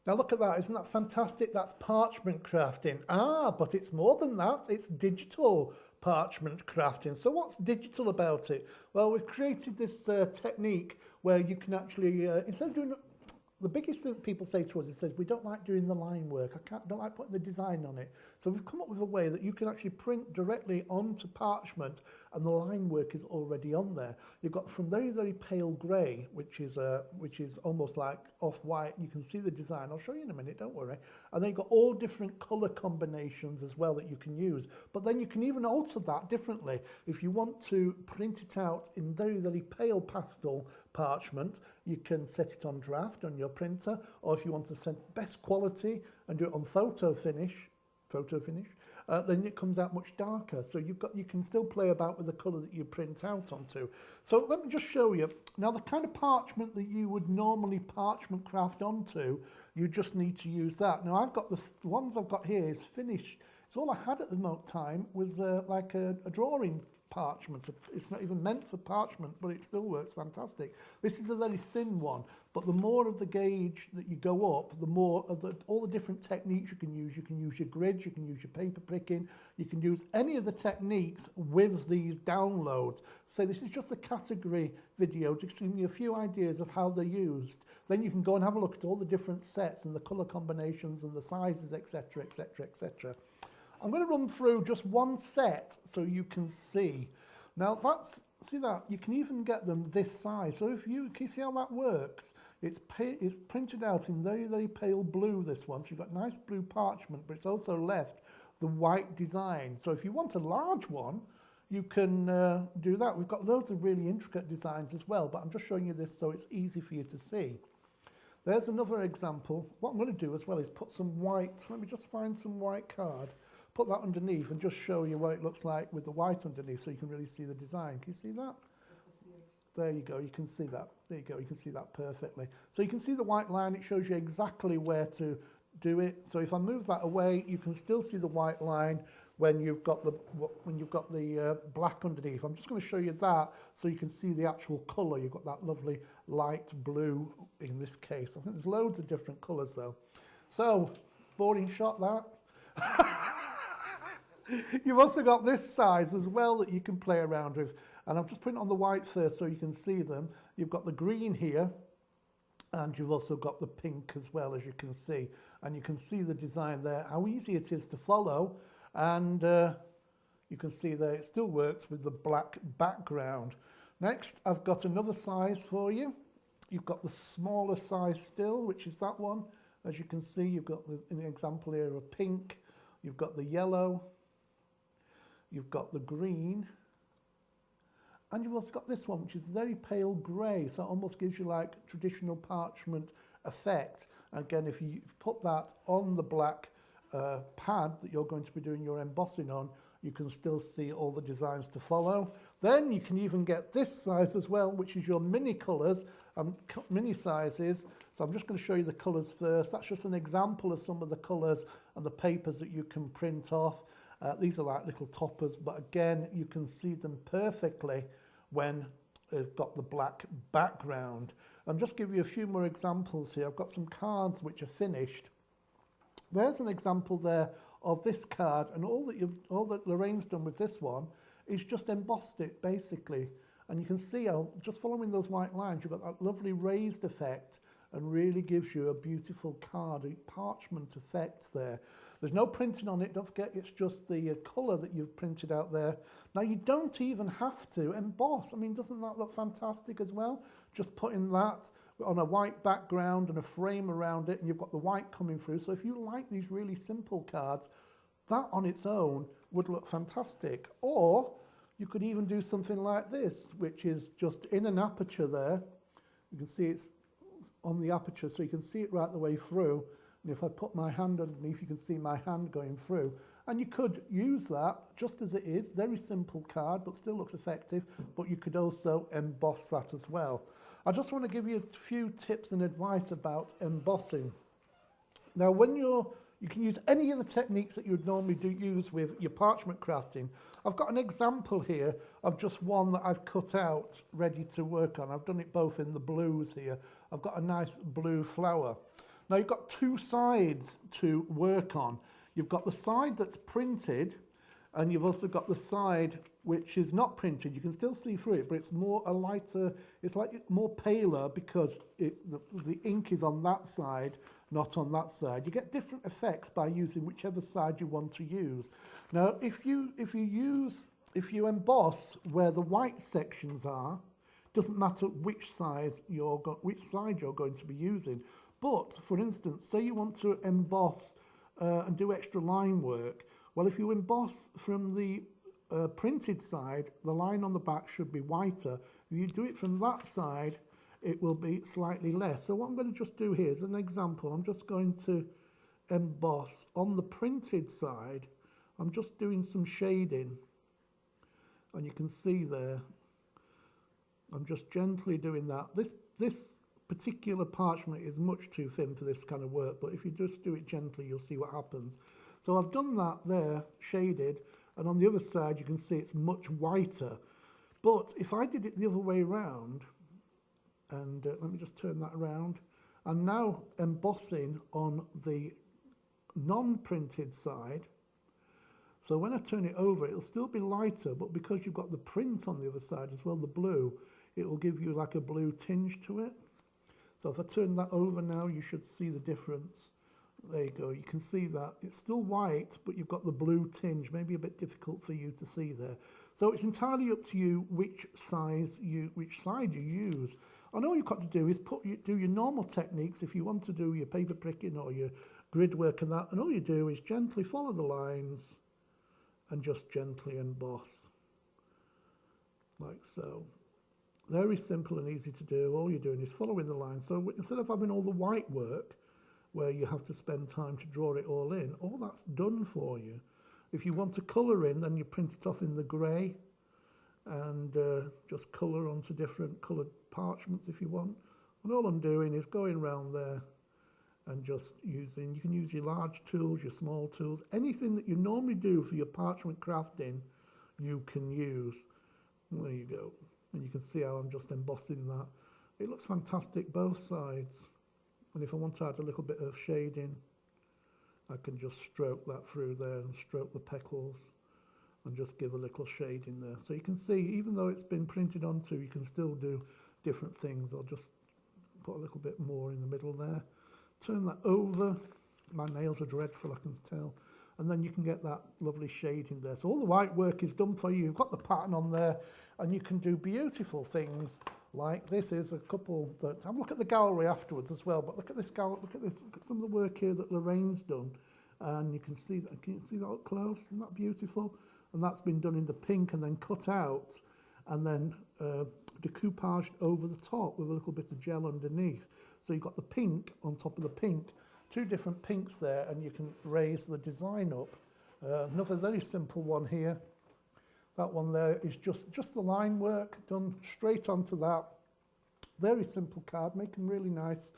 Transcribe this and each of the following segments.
Now look at that, isn't that fantastic? That's parchment crafting. Ah, but it's more than that, it's digital parchment crafting. So what's digital about it? Well, we've created this technique where you can actually, instead of doing, the biggest thing people say to us is, we don't like doing the line work, don't like putting the design on it. So we've come up with a way that you can actually print directly onto parchment and the line work is already on there. You've got from very, very pale grey, which is almost like off-white. You can see the design. I'll show you in a minute, don't worry. And then you've got all different colour combinations as well that you can use. But then you can even alter that differently. If you want to print it out in very, very pale pastel parchment, you can set it on draft on your printer, or if you want to send best quality and do it on photo finish, then it comes out much darker. So you can still play about with the colour that you print out onto. So let me just show you. Now the kind of parchment that you would normally parchment craft onto, you just need to use that. Now I've got the ones I've got here is finished. It's all I had at the time was like a drawing parchment. It's not even meant for parchment, but it still works fantastic. This is a very thin one, but the more of the gauge that you go up, the more of all the different techniques you can use. You can use your grids, you can use your paper pricking, you can use any of the techniques with these downloads. So this is just a category video, just giving you a few ideas of how they're used. Then you can go and have a look at all the different sets and the color combinations and the sizes, etc., etc., etc. I'm going to run through just one set so you can see. Now see that, you can even get them this size. So if you can see how that works, it's printed out in very, very pale blue, this one. So you've got nice blue parchment, but it's also left the white design. So if you want a large one, you can do that. We've got loads of really intricate designs as well, but I'm just showing you this so it's easy for you to see. There's another example. What I'm going to do as well is put some white, let me just find some white card. Put that underneath and just show you what it looks like with the white underneath so you can really see the design. Can you see that? There you go, you can see that. There you go, you can see that perfectly. So you can see the white line, it shows you exactly where to do it. So if I move that away, you can still see the white line when you've got the black underneath. I'm just going to show you that so you can see the actual colour. You've got that lovely light blue in this case. I think there's loads of different colours though. So, boring shot that. You've also got this size as well that you can play around with. And I'm just putting it on the white first so you can see them. You've got the green here, and you've also got the pink as well, as you can see. And you can see the design there, how easy it is to follow. And you can see there it still works with the black background. Next, I've got another size for you. You've got the smaller size still, which is that one. As you can see, you've got an example here of pink. You've got the yellow. You've got the green, and you've also got this one, which is very pale grey, so it almost gives you like traditional parchment effect. And again, if you put that on the black pad that you're going to be doing your embossing on, you can still see all the designs to follow. Then you can even get this size as well, which is your mini colours, mini sizes. So I'm just going to show you the colours first. That's just an example of some of the colours and the papers that you can print off. These are like little toppers, but again, you can see them perfectly when they've got the black background. And just give you a few more examples here. I've got some cards which are finished. There's an example there of this card, and all that Lorraine's done with this one is just embossed it basically. And you can see how just following those white lines, you've got that lovely raised effect and really gives you a beautiful card, a parchment effect there. There's no printing on it, don't forget, it's just the colour that you've printed out there. Now you don't even have to emboss. I mean, doesn't that look fantastic as well? Just putting that on a white background and a frame around it, and you've got the white coming through. So if you like these really simple cards, that on its own would look fantastic. Or you could even do something like this, which is just in an aperture there. You can see it's on the aperture, so you can see it right the way through. And if I put my hand underneath, you can see my hand going through. And you could use that just as it is, very simple card, but still looks effective. But you could also emboss that as well. I just want to give you a few tips and advice about embossing. Now, when you can use any of the techniques that you'd normally use with your parchment crafting. I've got an example here of just one that I've cut out, ready to work on. I've done it both in the blues here. I've got a nice blue flower. Now you've got two sides to work on. You've got the side that's printed, and you've also got the side which is not printed. You can still see through it, but it's more a lighter, it's like more paler because the ink is on that side, not on that side. You get different effects by using whichever side you want to use. Now, if you emboss where the white sections are, doesn't matter which side you're going to be using. But for instance, say you want to emboss and do extra line work. Well, if you emboss from the printed side, the line on the back should be whiter. If you do it from that side, it will be slightly less. So what I'm going to just do here is an example. I'm just going to emboss on the printed side. I'm just doing some shading, and you can see there, I'm just gently doing that. This particular parchment is much too thin for this kind of work, but if you just do it gently, you'll see what happens. So I've done that there, shaded, and on the other side you can see it's much whiter. But if I did it the other way around, and let me just turn that around, I'm now embossing on the non-printed side. So when I turn it over, it'll still be lighter, but because you've got the print on the other side as well, the blue, it will give you like a blue tinge to it. So if I turn that over now, you should see the difference. There you go, you can see that. It's still white, but you've got the blue tinge, maybe a bit difficult for you to see there. So it's entirely up to you which side you use. And all you've got to do is do your normal techniques if you want to do your paper pricking or your grid work and that, and all you do is gently follow the lines and just gently emboss, like so. Very simple and easy to do. All you're doing is following the line. So instead of having all the white work, where you have to spend time to draw it all in, all that's done for you. If you want to colour in, then you print it off in the grey and just colour onto different coloured parchments if you want. And all I'm doing is going around there and just using, you can use your large tools, your small tools, anything that you normally do for your parchment crafting, you can use. There you go. And you can see how I'm just embossing that. It looks fantastic both sides. And if I want to add a little bit of shading, I can just stroke that through there and stroke the petals and just give a little shade in there. So you can see, even though it's been printed onto, you can still do different things. I'll just put a little bit more in the middle there. Turn that over. My nails are dreadful, I can tell. And then you can get that lovely shade in there. So all the white work is done for you. You've got the pattern on there, and you can do beautiful things like this. Is a couple that, have a look at the gallery afterwards as well, but look at this gallery, look at some of the work here that Lorraine's done. And you can see that, up close? Isn't that beautiful? And that's been done in the pink and then cut out and then decoupaged over the top with a little bit of gel underneath. So you've got the pink on top of the pink, two different pinks there, and you can raise the design up. Another very simple one here. That one there is just the line work done straight onto that. Very simple card, making really nice,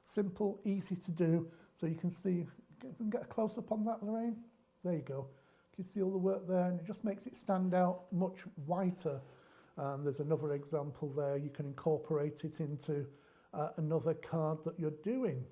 simple, easy to do. So you can see, you can get a close up on that, Lorraine. There you go. You can see all the work there, and it just makes it stand out much whiter. And there's another example there. You can incorporate it into another card that you're doing.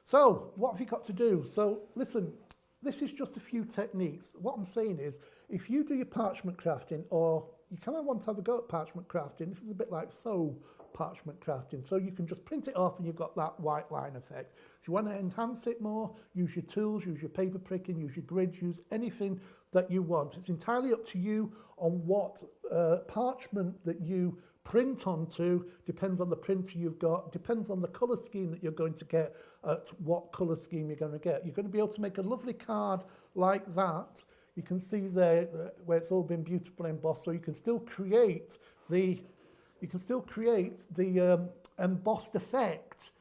So what have you got to do? So listen, this is just a few techniques. What I'm saying is, if you do your parchment crafting, or you kind of want to have a go at parchment crafting, this is a bit like faux parchment crafting. So you can just print it off and you've got that white line effect. If you want to enhance it more, use your tools, use your paper pricking, use your grids, use anything that you want. It's entirely up to you on what parchment that you print onto. Depends on the printer you've got, depends on the colour scheme that you're going to get, at what colour scheme you're going to get. You're going to be able to make a lovely card like that. You can see there where it's all been beautifully embossed, so you can still create the embossed effect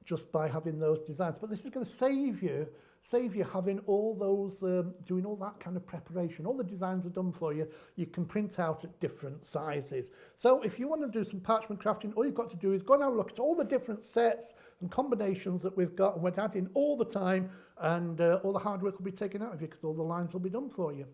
just by having those designs. But this is going to save you having all those, doing all that kind of preparation. All the designs are done for you. You can print out at different sizes. So if you want to do some parchment crafting, all you've got to do is go and have a look at all the different sets and combinations that we've got, and we're adding all the time, and all the hard work will be taken out of you because all the lines will be done for you.